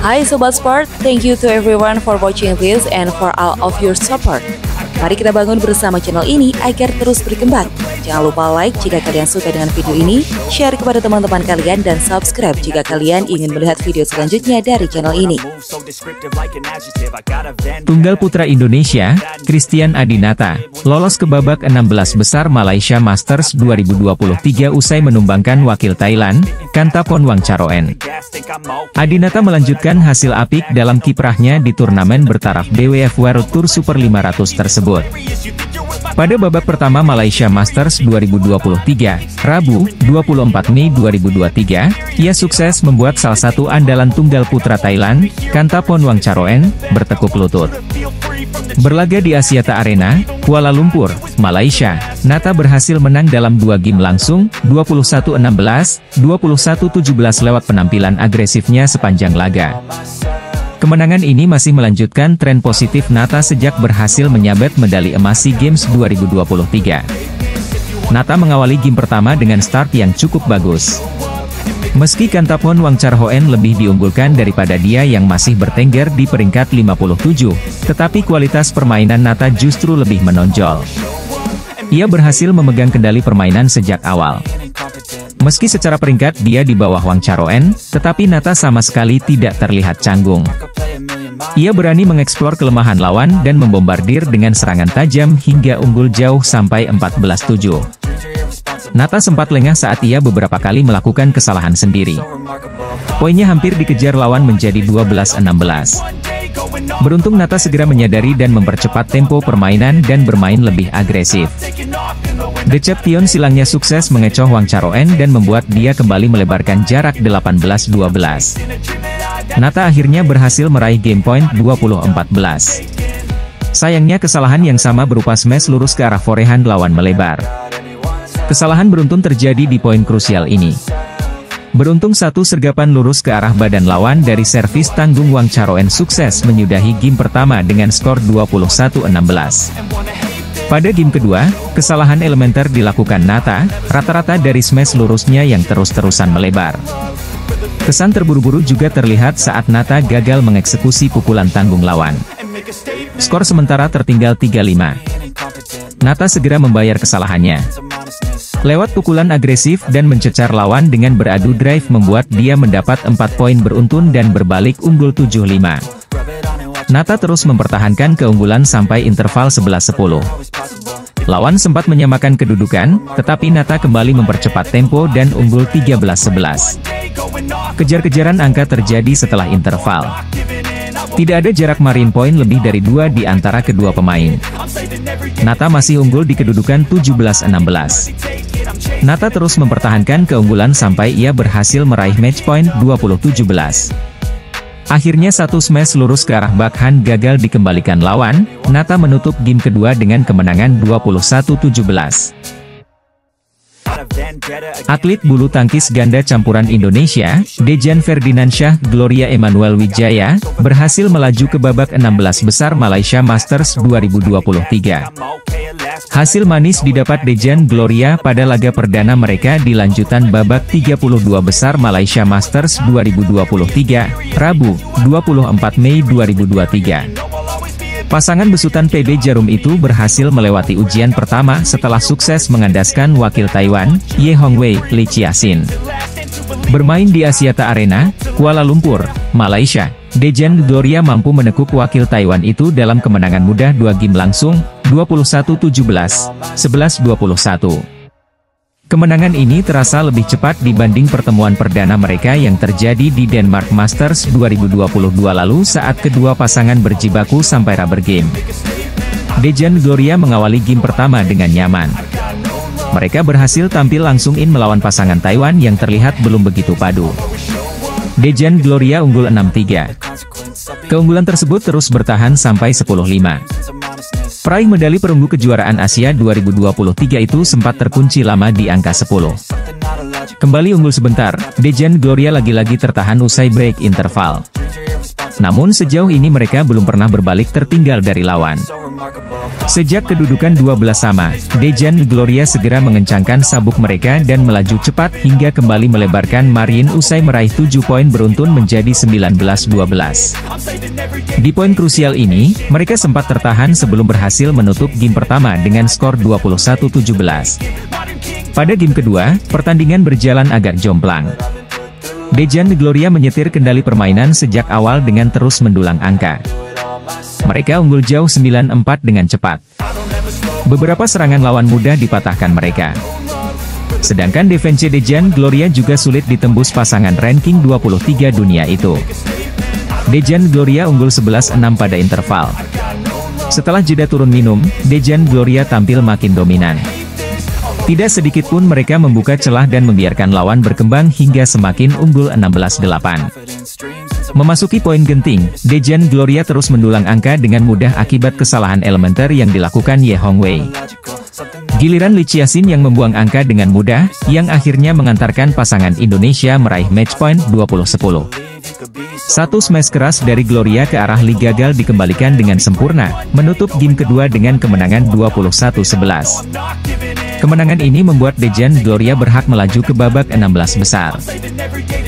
Hai Sobat Sport, thank you to everyone for watching this and for all of your support. Mari kita bangun bersama channel ini agar terus berkembang. Jangan lupa like jika kalian suka dengan video ini, share kepada teman-teman kalian, dan subscribe jika kalian ingin melihat video selanjutnya dari channel ini. Tunggal putra Indonesia, Christian Adinata, lolos ke babak 16 besar Malaysia Masters 2023 usai menumbangkan wakil Thailand, Kantapon Wangcharoen. Adinata melanjutkan hasil apik dalam kiprahnya di turnamen bertaraf BWF World Tour Super 500 tersebut. Pada babak pertama Malaysia Masters 2023, Rabu, 24 Mei 2023, ia sukses membuat salah satu andalan tunggal putra Thailand, Kantapon Wangcharoen, bertekuk lutut. Berlaga di Axiata Arena, Kuala Lumpur, Malaysia, Nata berhasil menang dalam 2 game langsung, 21-16, 21-17 lewat penampilan agresifnya sepanjang laga. Kemenangan ini masih melanjutkan tren positif Nata sejak berhasil menyabet medali emas SEA Games 2023. Nata mengawali game pertama dengan start yang cukup bagus. Meski Kantapon Wangcharoen lebih diunggulkan daripada dia yang masih bertengger di peringkat 57, tetapi kualitas permainan Nata justru lebih menonjol. Ia berhasil memegang kendali permainan sejak awal. Meski secara peringkat dia di bawah Wangcharoen, tetapi Nata sama sekali tidak terlihat canggung. Ia berani mengeksplor kelemahan lawan dan membombardir dengan serangan tajam hingga unggul jauh sampai 14-7. Nata sempat lengah saat ia beberapa kali melakukan kesalahan sendiri. Poinnya hampir dikejar lawan menjadi 12-16. Beruntung Nata segera menyadari dan mempercepat tempo permainan dan bermain lebih agresif. The Champion silangnya sukses mengecoh Wangcharoen dan membuat dia kembali melebarkan jarak 18-12. Nata akhirnya berhasil meraih game point 20-14. Sayangnya kesalahan yang sama berupa smash lurus ke arah forehand lawan melebar. Kesalahan beruntun terjadi di poin krusial ini. Beruntung satu sergapan lurus ke arah badan lawan dari servis tanggung Wangcharoen sukses menyudahi game pertama dengan skor 21-16. Pada game kedua, kesalahan elementer dilakukan Nata, rata-rata dari smash lurusnya yang terus-terusan melebar. Kesan terburu-buru juga terlihat saat Nata gagal mengeksekusi pukulan tanggung lawan. Skor sementara tertinggal 3-5. Nata segera membayar kesalahannya. Lewat pukulan agresif dan mencecar lawan dengan beradu drive membuat dia mendapat 4 poin beruntun dan berbalik unggul 7-5. Nata terus mempertahankan keunggulan sampai interval 11-10. Lawan sempat menyamakan kedudukan, tetapi Nata kembali mempercepat tempo dan unggul 13-11. Kejar-kejaran angka terjadi setelah interval. Tidak ada jarak margin poin lebih dari 2 di antara kedua pemain. Nata masih unggul di kedudukan 17-16. Nata terus mempertahankan keunggulan sampai ia berhasil meraih match point 20-17. Akhirnya satu smash lurus ke arah backhand gagal dikembalikan lawan. Nata menutup game kedua dengan kemenangan 21-17. Atlet bulu tangkis ganda campuran Indonesia, Dejan Ferdinansyah Gloria Emmanuel Wijaya, berhasil melaju ke babak 16 besar Malaysia Masters 2023. Hasil manis didapat Dejan Gloria pada laga perdana mereka di lanjutan babak 32 besar Malaysia Masters 2023, Rabu, 24 Mei 2023. Pasangan besutan PB Jarum itu berhasil melewati ujian pertama setelah sukses mengandaskan wakil Taiwan, Ye Hongwei, Lee Chia-sin. Bermain di Axiata Arena, Kuala Lumpur, Malaysia, Dejan Gloria mampu menekuk wakil Taiwan itu dalam kemenangan mudah 2 game langsung, 21-17, 11-21. Kemenangan ini terasa lebih cepat dibanding pertemuan perdana mereka yang terjadi di Denmark Masters 2022 lalu saat kedua pasangan berjibaku sampai rubber game. Dejan Gloria mengawali game pertama dengan nyaman. Mereka berhasil tampil langsung melawan pasangan Taiwan yang terlihat belum begitu padu. Dejan Gloria unggul 6-3. Keunggulan tersebut terus bertahan sampai 10-5. Peraih medali perunggu kejuaraan Asia 2023 itu sempat terkunci lama di angka 10. Kembali unggul sebentar, Dejan Gloria lagi-lagi tertahan usai break interval. Namun sejauh ini mereka belum pernah berbalik tertinggal dari lawan. Sejak kedudukan 12 sama, Dejan Gloria segera mengencangkan sabuk mereka dan melaju cepat hingga kembali melebarkan margin usai meraih 7 poin beruntun menjadi 19-12. Di poin krusial ini, mereka sempat tertahan sebelum berhasil menutup game pertama dengan skor 21-17. Pada game kedua, pertandingan berjalan agak jomplang. Dejan Gloria menyetir kendali permainan sejak awal dengan terus mendulang angka. Mereka unggul jauh 9-4 dengan cepat. Beberapa serangan lawan mudah dipatahkan mereka. Sedangkan defense Dejan Gloria juga sulit ditembus pasangan ranking 23 dunia itu. Dejan Gloria unggul 11-6 pada interval. Setelah jeda turun minum, Dejan Gloria tampil makin dominan. Tidak sedikit pun mereka membuka celah dan membiarkan lawan berkembang hingga semakin unggul 16-8. Memasuki poin genting, Dejan Gloria terus mendulang angka dengan mudah akibat kesalahan elementer yang dilakukan Ye Hongwei. Giliran Li Chiasin yang membuang angka dengan mudah, yang akhirnya mengantarkan pasangan Indonesia meraih match point 20-10. Satu smash keras dari Gloria ke arah Li gagal dikembalikan dengan sempurna, menutup game kedua dengan kemenangan 21-11. Kemenangan ini membuat Dejan Gloria berhak melaju ke babak 16 besar.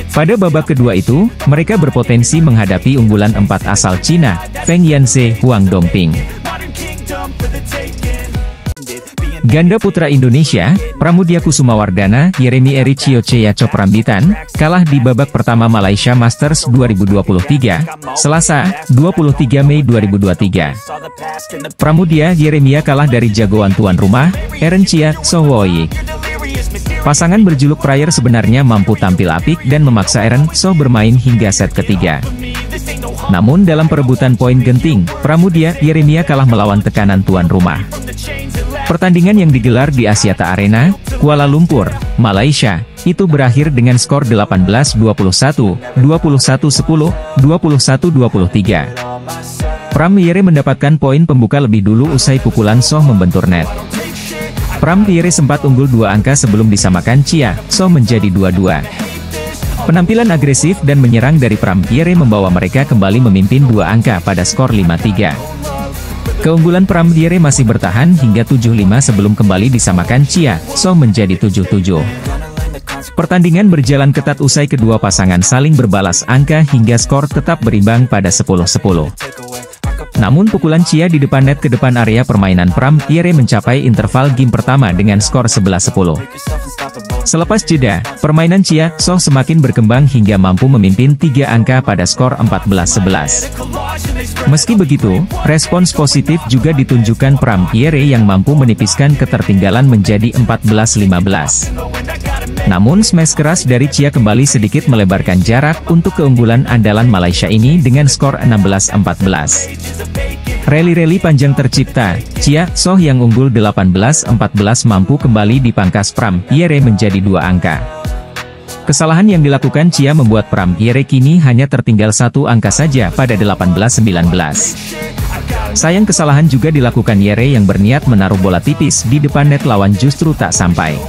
Pada babak kedua itu, mereka berpotensi menghadapi unggulan 4 asal Cina, Feng Yanse, Huang Dongping. Ganda putra Indonesia, Pramudia Kusumawardana, Yeremi Ericio Ceyaco Prambitan, kalah di babak pertama Malaysia Masters 2023, Selasa, 23 Mei 2023. Pramudia Yeremia kalah dari jagoan tuan rumah, Erencia Sohwoyik. Pasangan berjuluk Prayer sebenarnya mampu tampil apik dan memaksa Eren So bermain hingga set ketiga. Namun dalam perebutan poin genting, Pramudia Yeremia kalah melawan tekanan tuan rumah. Pertandingan yang digelar di Axiata Arena, Kuala Lumpur, Malaysia, itu berakhir dengan skor 18-21, 21-10, 21-23. Pram Yere mendapatkan poin pembuka lebih dulu usai pukulan Soh membentur net. Pram Yere sempat unggul 2 angka sebelum disamakan Chia Soh menjadi 2-2. Penampilan agresif dan menyerang dari Pram Yere membawa mereka kembali memimpin 2 angka pada skor 5-3. Keunggulan Pram Yere masih bertahan hingga 7-5 sebelum kembali disamakan Chia Soh menjadi 7-7. Pertandingan berjalan ketat usai kedua pasangan saling berbalas angka hingga skor tetap berimbang pada 10-10. Namun pukulan Chia di depan net ke depan area permainan Pram Yere mencapai interval game pertama dengan skor 11-10. Selepas jeda, permainan Chia Soh semakin berkembang hingga mampu memimpin 3 angka pada skor 14-11. Meski begitu, respons positif juga ditunjukkan Pram Yere yang mampu menipiskan ketertinggalan menjadi 14-15. Namun smash keras dari Chia kembali sedikit melebarkan jarak untuk keunggulan andalan Malaysia ini dengan skor 16-14. Rally-rally panjang tercipta, Chia Soh yang unggul 18-14 mampu kembali dipangkas Pram Yere menjadi 2 angka. Kesalahan yang dilakukan Chia membuat Pram Yere kini hanya tertinggal 1 angka saja pada 18-19. Sayang kesalahan juga dilakukan Yere yang berniat menaruh bola tipis di depan net lawan justru tak sampai.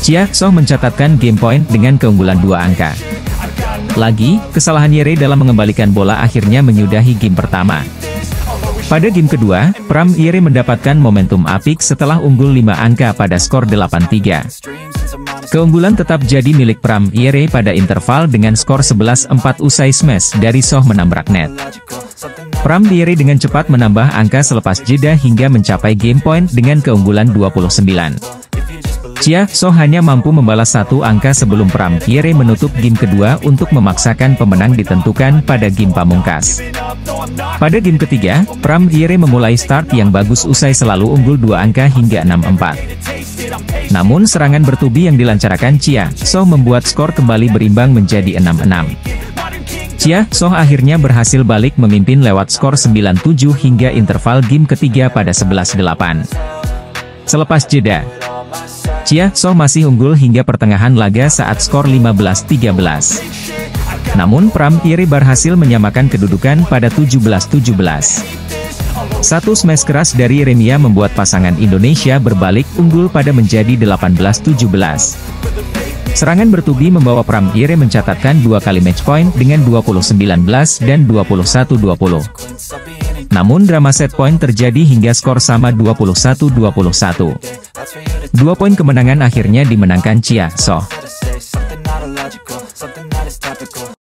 Chia Soh mencatatkan game point dengan keunggulan 2 angka. Lagi, kesalahan Yere dalam mengembalikan bola akhirnya menyudahi game pertama. Pada game kedua, Pram Yere mendapatkan momentum apik setelah unggul 5 angka pada skor 8-3. Keunggulan tetap jadi milik Pram Yere pada interval dengan skor 11-4 usai smash dari Soh menabrak net. Pram Yere dengan cepat menambah angka selepas jeda hingga mencapai game point dengan keunggulan 29. Chia Soh hanya mampu membalas 1 angka sebelum Pram Yere menutup game kedua untuk memaksakan pemenang ditentukan pada game pamungkas. Pada game ketiga, Pram Yere memulai start yang bagus usai selalu unggul 2 angka hingga 6-4. Namun serangan bertubi yang dilancarkan Chia Soh membuat skor kembali berimbang menjadi 6-6. Chia Soh akhirnya berhasil balik memimpin lewat skor 9-7 hingga interval game ketiga pada 11-8. Selepas jeda, Chia Soh masih unggul hingga pertengahan laga saat skor 15-13. Namun Pram Yere berhasil menyamakan kedudukan pada 17-17. Satu smash keras dari Yeremia membuat pasangan Indonesia berbalik unggul pada menjadi 18-17. Serangan bertubi membawa Pram Yere mencatatkan 2 kali match point dengan 20-19 dan 21-20. Namun drama set point terjadi hingga skor sama 21-21. 2 poin kemenangan akhirnya dimenangkan Chia So.